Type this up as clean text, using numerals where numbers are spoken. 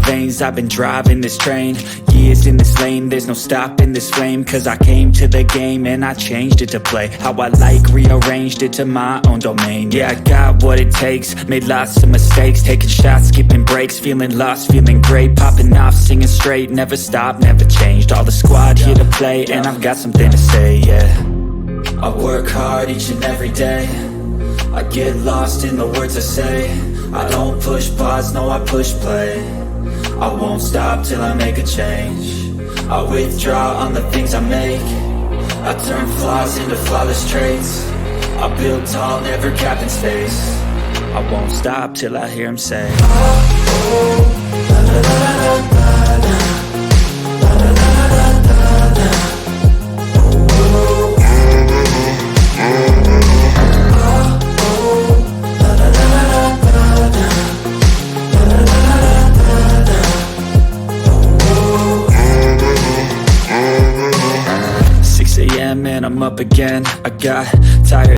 veins, I've been driving this train. Years in this lane, there's no stopping this flame. Cause I came to the game and I changed it to play how I like, rearranged it to my own domain. Yeah, I got what it takes, made lots of mistakes, taking shots, skipping breaks, feeling lost, feeling great, popping off, singing straight, never stopped, never changed. All the squad here to play, and I've got something to say, yeah. I work hard each and every day, I get lost in the words I say. I don't push pause, no I push play. I won't stop till I make a change. I withdraw on the things I make. I turn flaws into flawless traits. I build tall, never capped in space. I won't stop till I hear him say, oh, oh, la, la, la, la, la, la, la, la, la, la, la, la. And I'm up again, I got tired